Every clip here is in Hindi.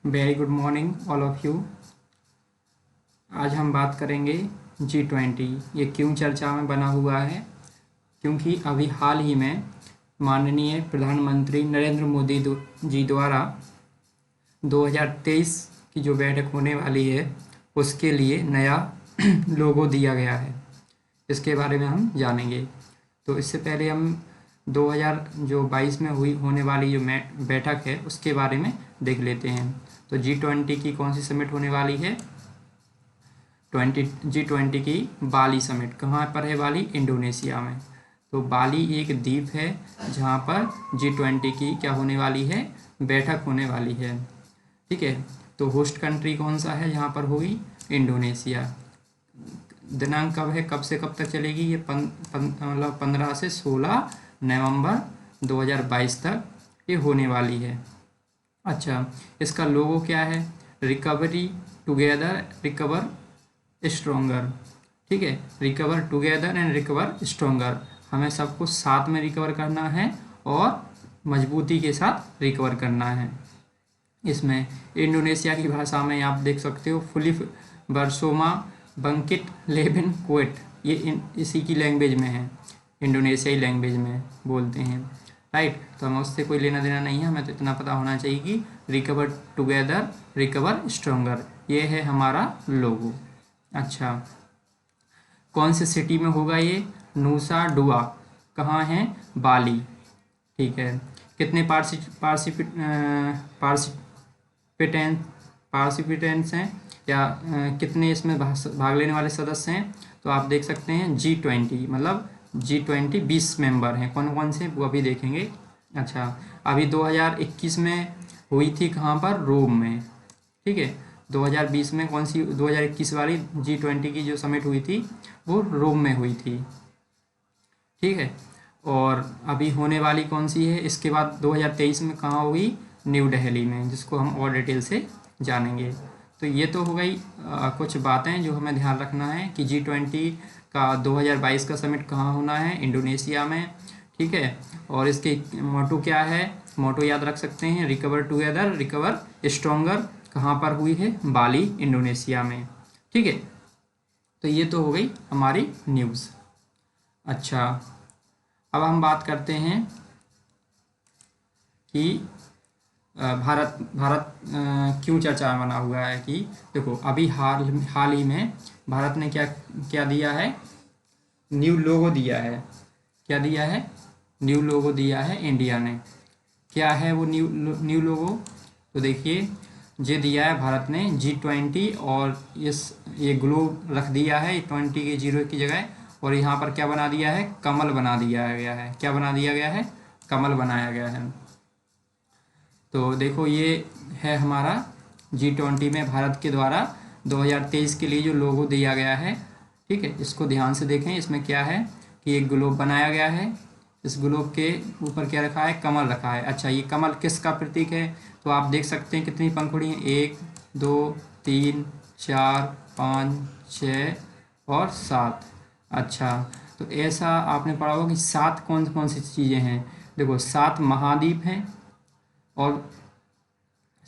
Very good morning all of you. आज हम बात करेंगे G20। ये क्यों चर्चा में बना हुआ है? क्योंकि अभी हाल ही में माननीय प्रधानमंत्री नरेंद्र मोदी जी द्वारा 2023 की जो बैठक होने वाली है उसके लिए नया लोगो दिया गया है। इसके बारे में हम जानेंगे। तो इससे पहले हम 2022 में होने वाली जो बैठक है उसके बारे में देख लेते हैं। तो G20 की कौन सी समिट होने वाली है? G20 की बाली समिट। कहाँ पर है बाली? इंडोनेशिया में। तो बाली एक द्वीप है जहाँ पर G20 की क्या होने वाली है? बैठक होने वाली है। ठीक है। तो होस्ट कंट्री कौन सा है जहाँ पर होगी? इंडोनेशिया। दिनांक कब है, कब से कब तक चलेगी? ये मतलब 15 से 16 नवंबर 2022 तक ये होने वाली है। अच्छा, इसका लोगो क्या है? Recovery together recover stronger. ठीक है, recover together and recover stronger. हमें सबको साथ में रिकवर करना है और मजबूती के साथ रिकवर करना है। इसमें इंडोनेशिया की भाषा में आप देख सकते हो फुलिफ बरसोमा बंकिट लेबिन कोएट। ये इसी की लैंग्वेज में है, इंडोनेशियाई लैंग्वेज में बोलते हैं। राइट। तो हमें उससे कोई लेना देना नहीं है, हमें तो इतना पता होना चाहिए कि रिकवर टुगेदर रिकवर स्ट्रोंगर ये है हमारा लोगो। अच्छा, कौन से सिटी में होगा ये? नूसा डुआ। कहाँ है? बाली। ठीक है। कितने पार्टिसिपेंट्स हैं या कितने इसमें भाग लेने वाले सदस्य हैं? तो आप देख सकते हैं G20 मतलब G20 20 मेंबर हैं। कौन कौन से वो अभी देखेंगे। अच्छा, अभी 2021 में हुई थी कहाँ पर? रोम में। ठीक है। 2020 में कौन सी? 2021 वाली G20 की जो समिट हुई थी वो रोम में हुई थी। ठीक है। और अभी होने वाली कौन सी है इसके बाद 2023 में कहाँ हुई? न्यू दिल्ली में, जिसको हम और डिटेल से जानेंगे। तो ये तो हो गई कुछ बातें जो हमें ध्यान रखना है कि G20 का 2022 का समिट कहाँ होना है? इंडोनेशिया में। ठीक है। और इसके मोटो क्या है? मोटो याद रख सकते हैं, रिकवर टुगेदर रिकवर स्ट्रोंगर। कहाँ पर हुई है? बाली, इंडोनेशिया में। ठीक है। तो ये तो हो गई हमारी न्यूज़। अच्छा, अब हम बात करते हैं कि भारत क्यों चर्चा में बना हुआ है। कि देखो अभी हाल ही में भारत ने क्या दिया है? न्यू लोगो दिया है। क्या दिया है? न्यू लोगो दिया है इंडिया ने। क्या है वो न्यू लोगो? तो देखिए, ये दिया है भारत ने G20 और ये ग्लोब रख दिया है 20 के 0 की जगह। और यहाँ पर क्या बना दिया है? कमल बना दिया गया है। क्या बना दिया गया है? कमल बनाया गया है। तो देखो ये है हमारा G20 में भारत के द्वारा 2023 के लिए जो लोगो दिया गया है। ठीक है, इसको ध्यान से देखें। इसमें क्या है कि एक ग्लोब बनाया गया है। इस ग्लोब के ऊपर क्या रखा है? कमल रखा है। अच्छा, ये कमल किसका प्रतीक है? तो आप देख सकते हैं कितनी पंखुड़ी हैं? 1 2 3 4 5 6 और 7। अच्छा, तो ऐसा आपने पढ़ा होगा कि 7 कौन कौन सी चीज़ें हैं। देखो 7 महाद्वीप हैं और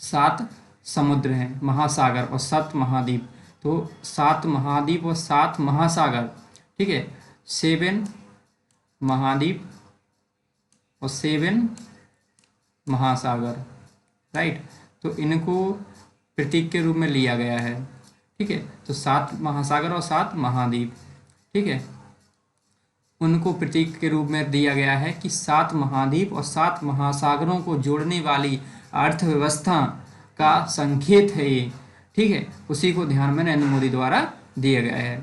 7 समुद्र हैं, महासागर और 7 महाद्वीप। तो 7 महाद्वीप और 7 महासागर। ठीक है। 7 महाद्वीप और 7 महासागर। राइट। तो इनको प्रतीक के रूप में लिया गया है। ठीक है। तो 7 महासागर और 7 महाद्वीप। ठीक है, उनको प्रतीक के रूप में दिया गया है कि 7 महाद्वीप और 7 महासागरों को जोड़ने वाली अर्थव्यवस्था का संकेत है ये। ठीक है, उसी को ध्यान में नरेंद्र मोदी द्वारा दिया गया है।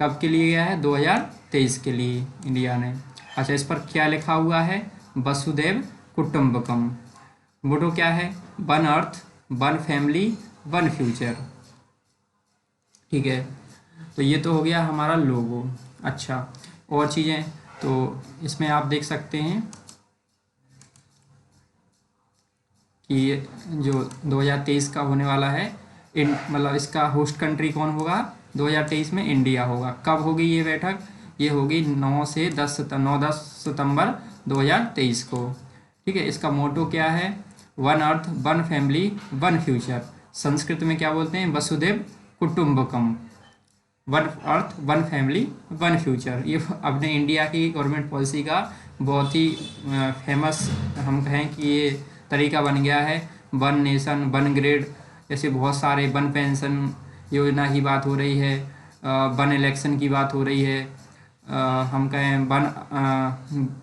कब के लिए गया है? 2023 के लिए इंडिया ने। अच्छा, इस पर क्या लिखा हुआ है? वसुधैव कुटुंबकम। मोटो क्या है? One earth, one family, one future. ठीक है। तो ये तो हो गया हमारा लोगो। अच्छा, और चीज़ें तो इसमें आप देख सकते हैं कि जो 2023 का होने वाला है मतलब इसका होस्ट कंट्री कौन होगा? 2023 में इंडिया होगा। कब होगी ये बैठक? ये होगी 9 से 10 सितंबर 2023 को। ठीक है। इसका मोटो क्या है? One earth, one family, one future. संस्कृत में क्या बोलते हैं, वसुधैव कुटुंबकम, one earth one family one future. ये अपने इंडिया की गवर्नमेंट पॉलिसी का बहुत ही फेमस हम कहें कि ये तरीका बन गया है। वन नेशन वन ग्रेड, ऐसे बहुत सारे, वन पेंशन योजना की बात हो रही है, वन इलेक्शन की बात हो रही है, हम कहें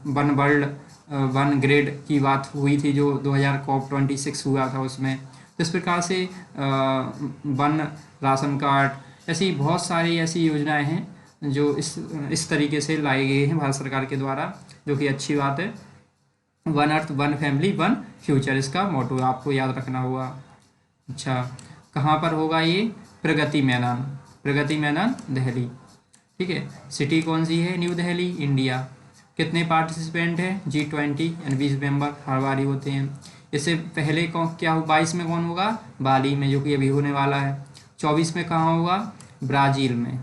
वन वर्ल्ड वन ग्रेड की बात हुई थी जो 2000 COP26 हुआ था उसमें। तो इस प्रकार से वन राशन कार्ड, ऐसी बहुत सारी ऐसी योजनाएं हैं जो इस तरीके से लाई गई हैं भारत सरकार के द्वारा, जो कि अच्छी बात है। One earth one family one future इसका मोटो आपको याद रखना होगा। अच्छा, कहाँ पर होगा ये, प्रगति मैदान, प्रगति मैदान दिल्ली, ठीक है। सिटी कौन सी है, न्यू दिल्ली, इंडिया। कितने पार्टिसिपेंट हैं, G20 यानी 20 मेंबर हर बारी होते हैं। इससे पहले कौन क्या हो, 22 में कौन होगा, बाली में, जो कि अभी होने वाला है। 24 में कहाँ होगा, ब्राज़ील में,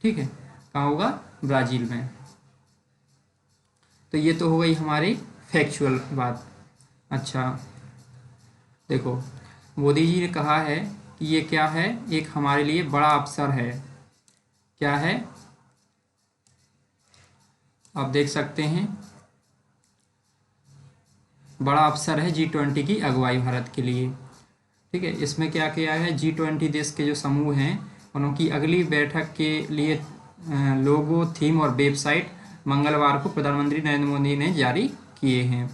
ठीक है, कहाँ होगा, ब्राज़ील में। तो ये तो हो गई हमारी फैक्चुअल बात। अच्छा देखो, मोदी जी ने कहा है कि ये क्या है, एक हमारे लिए बड़ा अवसर है। क्या है, आप देख सकते हैं, बड़ा अवसर है G20 की अगुवाई भारत के लिए, ठीक है। इसमें क्या किया है, G20 देश के जो समूह हैं उनकी अगली बैठक के लिए लोगो, थीम और वेबसाइट मंगलवार को प्रधानमंत्री नरेंद्र मोदी ने जारी किए हैं।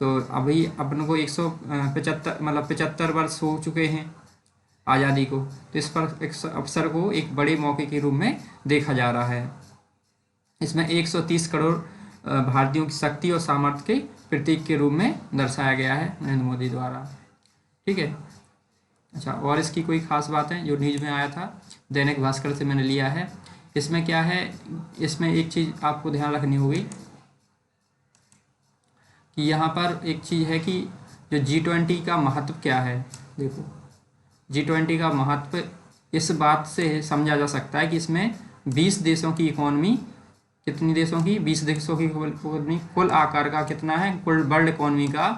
तो अभी अपन को 75 वर्ष हो चुके हैं आज़ादी को, तो इस पर एक अवसर को एक बड़े मौके के रूप में देखा जा रहा है। इसमें 130 करोड़ भारतीयों की शक्ति और सामर्थ्य के प्रतीक के रूप में दर्शाया गया है नरेंद्र मोदी द्वारा, ठीक है। अच्छा, और इसकी कोई खास बात है जो न्यूज़ में आया था, दैनिक भास्कर से मैंने लिया है। इसमें क्या है, इसमें एक चीज़ आपको ध्यान रखनी होगी कि यहाँ पर एक चीज़ है कि जो G20 का महत्व क्या है। देखो, G20 का महत्व इस बात से समझा जा सकता है कि इसमें 20 देशों की इकॉनमी, कितनी देशों की, 20 देशों की इकॉनमी, कुल आकार का कितना है, कुल वर्ल्ड इकॉनमी का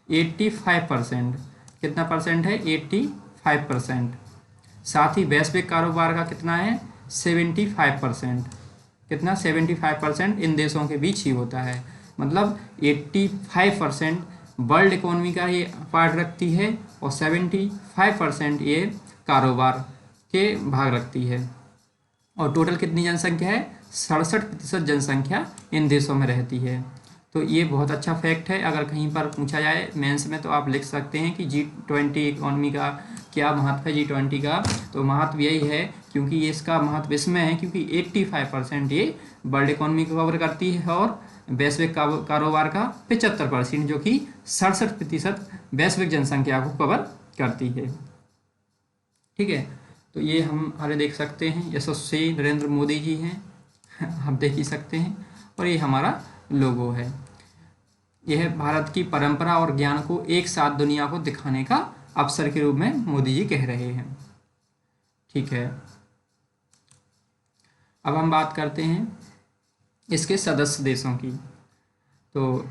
85%, कितना परसेंट है, 85%। साथ ही वैश्विक कारोबार का कितना है, 75%, कितना, 75% इन देशों के बीच ही होता है। मतलब 85% वर्ल्ड इकोनॉमी का ये पार्ट रखती है और 75% ये कारोबार के भाग रखती है। और टोटल कितनी जनसंख्या है, 67% जनसंख्या इन देशों में रहती है। तो ये बहुत अच्छा फैक्ट है। अगर कहीं पर पूछा जाए मेंस में तो आप लिख सकते हैं कि G20 इकोनॉमी का क्या महत्व है, G20 का। तो महत्व यही है क्योंकि ये इसका महत्व इसमें है क्योंकि 85% ये वर्ल्ड इकोनॉमी को कवर करती है और वैश्विक कारोबार का 75%, जो कि 67% वैश्विक जनसंख्या को कवर करती है, ठीक है। तो ये हम हमारे देख सकते हैं, यशस्वी नरेंद्र मोदी जी हैं, आप देख ही सकते हैं। और ये हमारा लोगो है। यह भारत की परंपरा और ज्ञान को एक साथ दुनिया को दिखाने का अवसर के रूप में मोदी जी कह रहे हैं, ठीक है। अब हम बात करते हैं इसके सदस्य देशों की। तो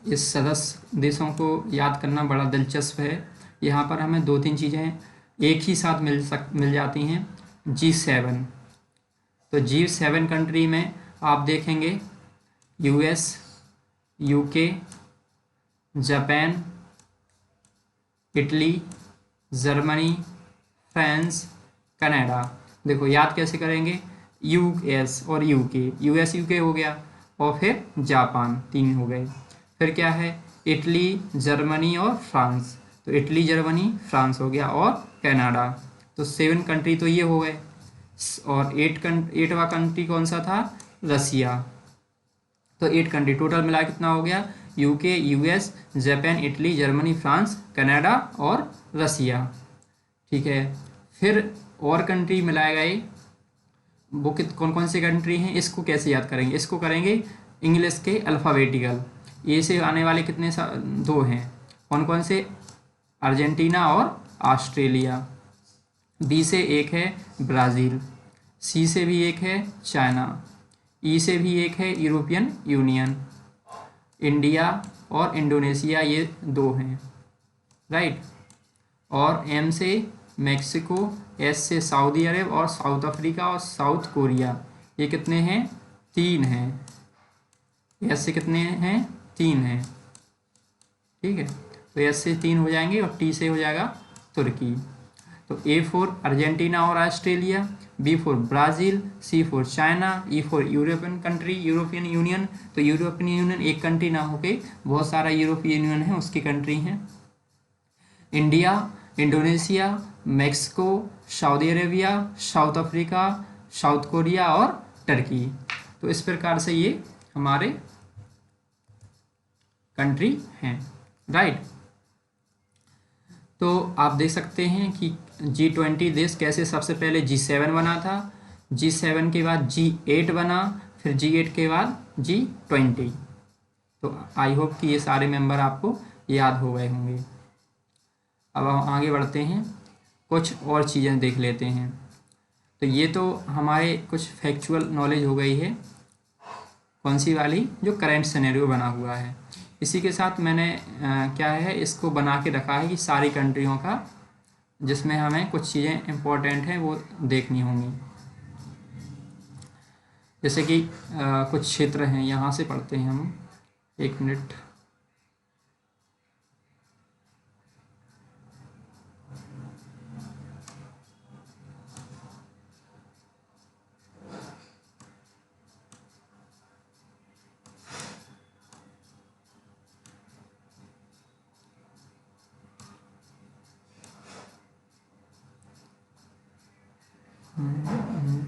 इस सदस्य देशों को याद करना बड़ा दिलचस्प है। यहाँ पर हमें 2-3 चीज़ें एक ही साथ मिल जाती हैं। G7, तो G7 कंट्री में आप देखेंगे US, UK, Japan, Italy, Germany, France, Canada. देखो याद कैसे करेंगे, US और UK, US UK हो गया और फिर जापान, 3 हो गए। फिर क्या है, इटली, जर्मनी और फ्रांस, तो इटली, जर्मनी, फ्रांस हो गया और कनाडा। तो 7 कंट्री तो ये हो गए। और 8वां कंट्री कौन सा था, रसिया। तो 8 कंट्री टोटल मिला कितना हो गया, UK, US, Japan, Italy, Germany, France, Canada और रसिया, ठीक है। फिर और कंट्री मिलाए गए, वो कौन कौन से कंट्री हैं, इसको कैसे याद करेंगे, इसको करेंगे इंग्लिश के अल्फ़ाबेटिकल। ए से आने वाले कितने 2 हैं, कौन कौन से, अर्जेंटीना और ऑस्ट्रेलिया। बी से एक है ब्राज़ील, सी से भी एक है चाइना, ई से भी एक है यूरोपियन यूनियन, इंडिया और इंडोनेशिया, ये 2 हैं, राइट। और M से मैक्सिको, S से सऊदी अरब और साउथ अफ्रीका और साउथ कोरिया। ये कितने हैं? 3 हैं। S से कितने हैं? 3 हैं। ठीक है, तो S से 3 हो जाएंगे और T से हो जाएगा तुर्की। तो A फॉर अर्जेंटीना और Australia, B for Brazil, C for China, E for European country, European union. तो यूरोपियन यूनियन एक कंट्री ना होके बहुत सारा यूरोपीय यूनियन है, उसकी कंट्री हैं। India, Indonesia, Mexico, Saudi Arabia, south Africa, south Korea और टर्की। तो इस प्रकार से ये हमारे कंट्री हैं, राइट। तो आप देख सकते हैं कि G20 देश कैसे सबसे पहले G7 बना था, G7 के बाद G8 बना, फिर G8 के बाद G20। तो आई होप कि ये सारे मेंबर आपको याद हो गए होंगे। अब हम आगे बढ़ते हैं, कुछ और चीज़ें देख लेते हैं। तो ये तो हमारे कुछ फैक्चुअल नॉलेज हो गई है, कौन सी वाली? जो करंट सिनेरियो बना हुआ है। इसी के साथ मैंने क्या है, इसको बना के रखा है कि सारी कंट्रियों का, जिसमें हमें कुछ चीज़ें इम्पोर्टेंट हैं वो देखनी होंगी। जैसे कि कुछ क्षेत्र हैं, यहाँ से पढ़ते हैं हम। 1 मिनट।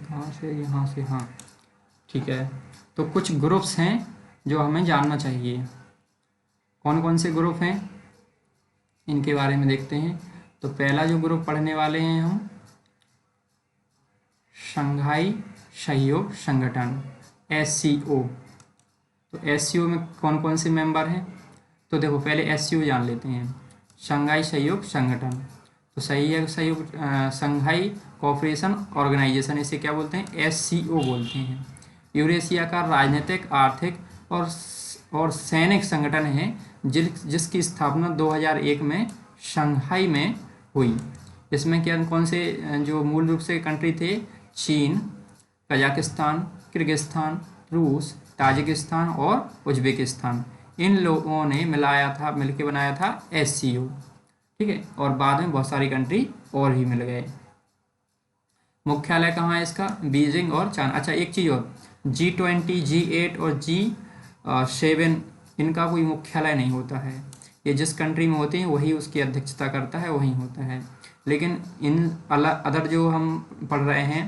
कहाँ से? यहाँ से, हाँ ठीक है। तो कुछ ग्रुप्स हैं जो हमें जानना चाहिए। कौन कौन से ग्रुप हैं, इनके बारे में देखते हैं। तो पहला जो ग्रुप पढ़ने वाले हैं हम, शंघाई सहयोग संगठन, SCO। तो SCO में कौन कौन से मेंबर हैं? तो देखो पहले SCO जान लेते हैं, शंघाई सहयोग संगठन। तो शंघाई कोऑपरेशन ऑर्गेनाइजेशन, इसे क्या बोलते हैं? SCO बोलते हैं। यूरेशिया का राजनीतिक, आर्थिक और सैनिक संगठन है, जिसकी स्थापना 2001 में शंघाई में हुई। इसमें क्या कौन से जो मूल रूप से कंट्री थे? चीन, कजाकिस्तान, किर्गिस्तान, रूस, ताजिकिस्तान और उज्बेकिस्तान। इन लोगों ने मिलके बनाया था SCO। ठीक है, और बाद में बहुत सारी कंट्री और भी मिल गए। मुख्यालय कहाँ है इसका? बीजिंग और चाइना। अच्छा एक चीज़ और, G20, G8 और G7 इनका कोई मुख्यालय नहीं होता है। ये जिस कंट्री में होते हैं वही उसकी अध्यक्षता करता है, वही होता है। लेकिन इन अदर जो हम पढ़ रहे हैं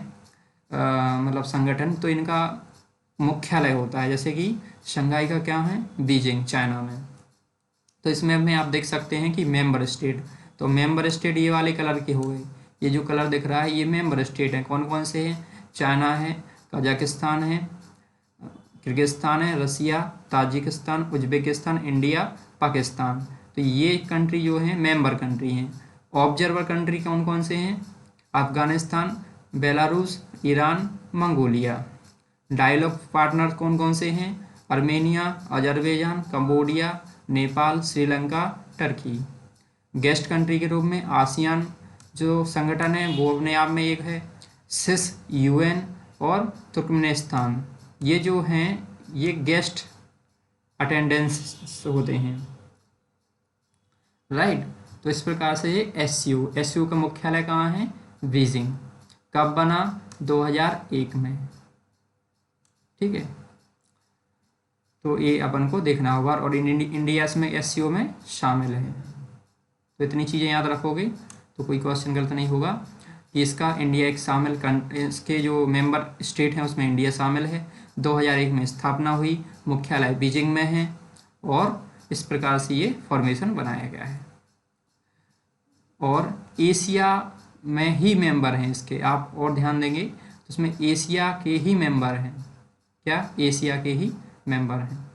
मतलब संगठन, तो इनका मुख्यालय होता है। जैसे कि शंघाई का क्या है? बीजिंग, चाइना में। तो इसमें आप देख सकते हैं कि मेंबर स्टेट, तो मेंबर स्टेट ये वाले कलर के हो गए। ये जो कलर दिख रहा है ये मेंबर स्टेट हैं। कौन कौन से हैं? चाइना है, कजाकिस्तान है, किर्गिस्तान है, Russia, Tajikistan, Uzbekistan, India, Pakistan. तो ये कंट्री जो हैं मेंबर कंट्री हैं। ऑब्जर्वर कंट्री कौन कौन से हैं? Afghanistan, Belarus, Iran, Mongolia. Dialogue partner कौन कौन से हैं? Armenia, Azerbaijan, Cambodia, Nepal, Sri Lanka, Turkey. Guest country के रूप में आसियान जो संगठन है वो अपने आप में एक है, सिस, UN और तुर्कमेनिस्तान। ये जो हैं ये गेस्ट अटेंडेंस होते हैं, राइट। तो इस प्रकार से ये SCO का मुख्यालय कहाँ है? बीजिंग। कब बना? 2001 में। ठीक है, तो ये अपन को देखना होगा, और इंडिया इसमें SCO में शामिल है। तो इतनी चीज़ें याद रखोगे तो कोई क्वेश्चन गलत नहीं होगा कि इसका इंडिया एक शामिल, इसके जो मेंबर स्टेट हैं उसमें इंडिया शामिल है। 2001 में स्थापना हुई, मुख्यालय बीजिंग में है, और इस प्रकार से ये फॉर्मेशन बनाया गया है। और एशिया में ही मेंबर हैं इसके, आप और ध्यान देंगे तो इसमें एशिया के ही मेंबर हैं। क्या? एशिया के ही मेंबर हैं।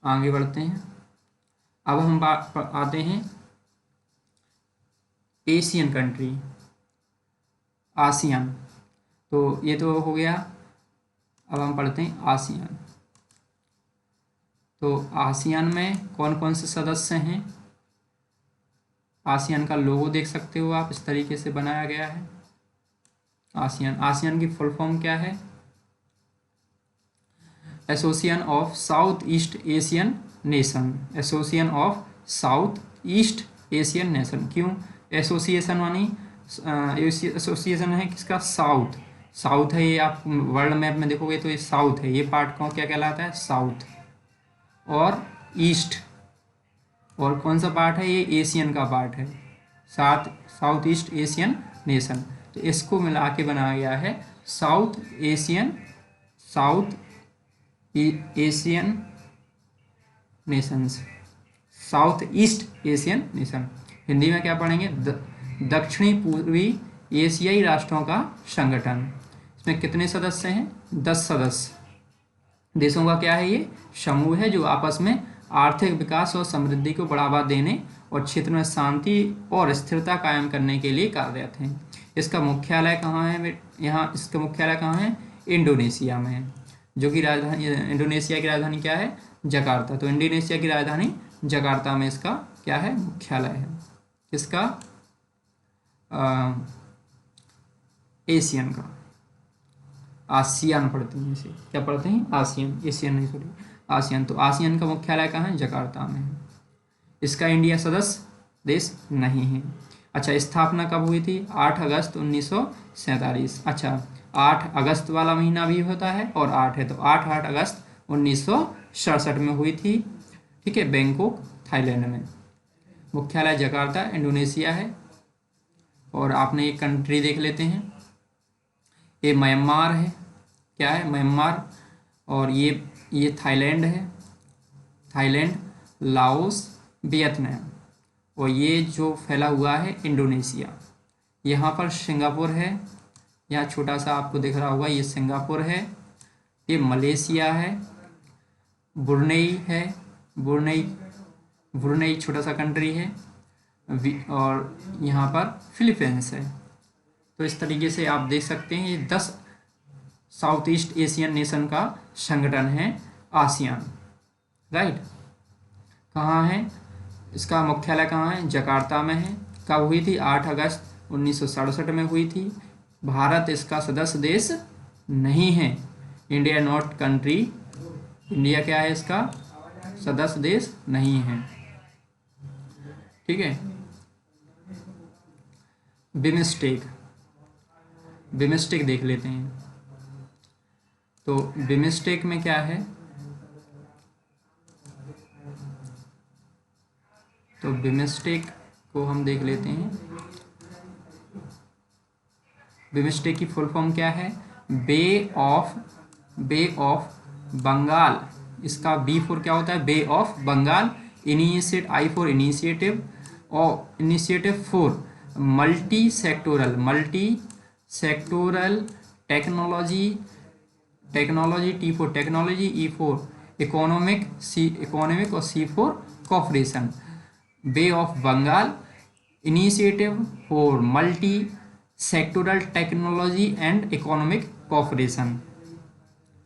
आगे बढ़ते हैं। अब हम आते हैं एशियन कंट्री, आसियान। तो ये तो हो गया। अब हम पढ़ते हैं आसियान। तो आसियान में कौन कौन से सदस्य हैं? आसियान का लोगो देख सकते हो आप, इस तरीके से बनाया गया है। आसियान, आसियान की फुल फॉर्म क्या है? Association of south east Asian nation. Association of south east Asian nation. क्यों एसोसिएशन मानी? एसोसिएशन है किसका? साउथ। साउथ है ये, आप वर्ल्ड मैप में देखोगे तो ये साउथ है, ये पार्ट को क्या कहलाता है? साउथ। और ईस्ट, और कौन सा पार्ट है? ये एशियन का पार्ट है, साउथ ईस्ट एशियन नेशन। तो इसको मिला के बनाया गया है south Asian Nations, south east Asian nation. Hindi में क्या पढ़ेंगे? दक्षिणी पूर्वी एशियाई राष्ट्रों का संगठन। इसमें कितने सदस्य हैं? 10 सदस्य देशों का क्या है? ये समूह है जो आपस में आर्थिक विकास और समृद्धि को बढ़ावा देने और क्षेत्र में शांति और स्थिरता कायम करने के लिए कार्यरत हैं। इसका मुख्यालय कहाँ है? यहाँ इसका मुख्यालय कहाँ है? इंडोनेशिया में है, जो कि राजधानी, इंडोनेशिया की राजधानी क्या है? जकार्ता। तो इंडोनेशिया की राजधानी जकार्ता में इसका क्या है? मुख्यालय है। किसका? एशियन का। आसियान पढ़ते हैं इसे, क्या पढ़ते हैं? आसियन, एशियन नहीं, सॉरी, आसियान। तो आसियान का मुख्यालय कहाँ है? जकार्ता में है। इसका इंडिया सदस्य देश नहीं है। अच्छा, स्थापना कब हुई थी? 8 अगस्त 1947। अच्छा, 8 अगस्त वाला महीना भी होता है और 8 है, तो 8 अगस्त 1967 में हुई थी। ठीक है, बैंकॉक थाईलैंड में। मुख्यालय जकार्ता इंडोनेशिया है। और आपने एक कंट्री देख लेते हैं, ये म्यांमार है। क्या है? म्यांमार। और ये थाईलैंड है, थाईलैंड, लाओस, वियतनाम। और ये जो फैला हुआ है इंडोनेशिया। यहाँ पर सिंगापुर है, यहाँ छोटा सा आपको दिख रहा होगा, ये सिंगापुर है। ये मलेशिया है, ब्रुनेई है, ब्रुनेई छोटा सा कंट्री है। और यहाँ पर फिलीपींस है। तो इस तरीके से आप देख सकते हैं ये 10 साउथ ईस्ट एशियन नेशन का संगठन है आसियान। राइट, कहाँ है? इसका मुख्यालय कहाँ है? जकार्ता में है। कब हुई थी? 8 अगस्त 1967 में हुई थी। भारत इसका सदस्य देश नहीं है। इंडिया नॉट कंट्री, इंडिया क्या है? इसका सदस्य देश नहीं है। ठीक है। बिमस्टेक, बिमस्टेक देख लेते हैं। तो बिमस्टेक में क्या है? तो बिमस्टेक को हम देख लेते हैं। बिमस्टेक की फुल फॉर्म क्या है? Bay of Bengal. इसका बी फॉर क्या होता है? Bay of Bengal. I for initiative, और initiative for multi sectoral technology, T for technology, E for economic और C for cooperation. Bay of Bengal, initiative for multi sectoral technology and economic cooperation.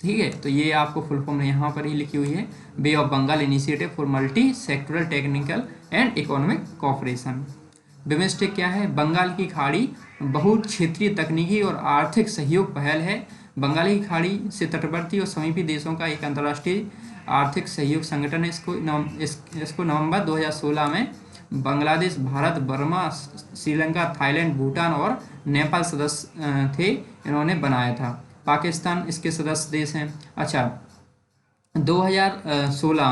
ठीक है, तो ये आपको फुल फॉर्म यहाँ पर ही लिखी हुई है, bay of Bengal initiative for multi sectoral technical and economic cooperation. BIMSTEC क्या है? बंगाल की खाड़ी बहुत क्षेत्रीय तकनीकी और आर्थिक सहयोग पहल है। बंगाल की खाड़ी से तटवर्ती और समीपी देशों का एक अंतर्राष्ट्रीय आर्थिक सहयोग संगठन है। इसको नवंबर 2016 में बांग्लादेश, भारत, बर्मा, श्रीलंका, थाईलैंड, भूटान और नेपाल सदस्य थे, इन्होंने बनाया था। पाकिस्तान इसके सदस्य देश हैं। अच्छा, 2016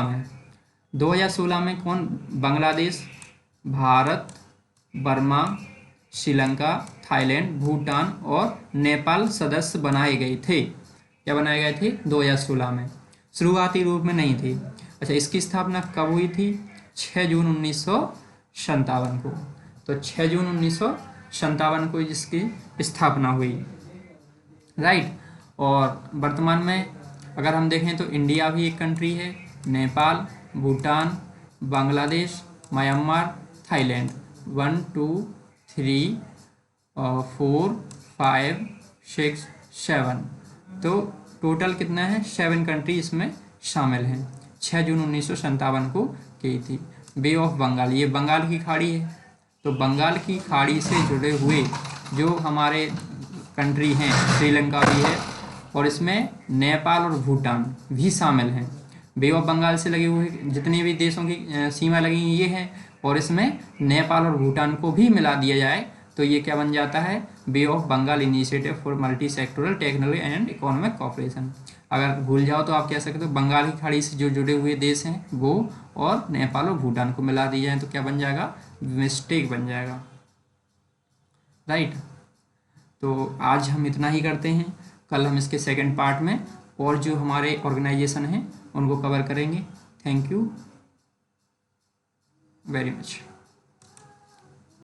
में कौन? बांग्लादेश, भारत, बर्मा, श्रीलंका, थाईलैंड, भूटान और नेपाल सदस्य बनाए गए थे। क्या बनाए गए थे? 2016 में। शुरुआती रूप में नहीं थे। अच्छा, इसकी स्थापना कब हुई थी? 6 जून 1957 को। तो 6 जून 1957 को इसकी स्थापना हुई। राइट, और वर्तमान में अगर हम देखें तो इंडिया भी एक कंट्री है, नेपाल, भूटान, बांग्लादेश, म्यांमार, थाईलैंड। 1 2 3 4 5 6 7, तो टोटल कितना है? 7 कंट्री इसमें शामिल हैं। 6 जून 1957 को की थी। बे ऑफ बंगाल, ये बंगाल की खाड़ी है, तो बंगाल की खाड़ी से जुड़े हुए जो हमारे कंट्री हैं, श्रीलंका भी है और इसमें नेपाल और भूटान भी शामिल हैं। बे ऑफ बंगाल से लगे हुए जितने भी देशों की सीमा लगी ये है, और इसमें नेपाल और भूटान को भी मिला दिया जाए तो ये क्या बन जाता है, bay of Bengal initiative for multi sectoral technical and economic cooperation. अगर भूल जाओ तो आप कह सकते हो बंगाल की खाड़ी से जो जुड़े हुए देश हैं वो और नेपाल और भूटान को मिला दिया जाए तो क्या बन जाएगा, मिस्टेक बन जाएगा, राइट। तो आज हम इतना ही करते हैं, कल हम इसके सेकंड पार्ट में और जो हमारे ऑर्गेनाइजेशन हैं उनको कवर करेंगे। Thank you very much.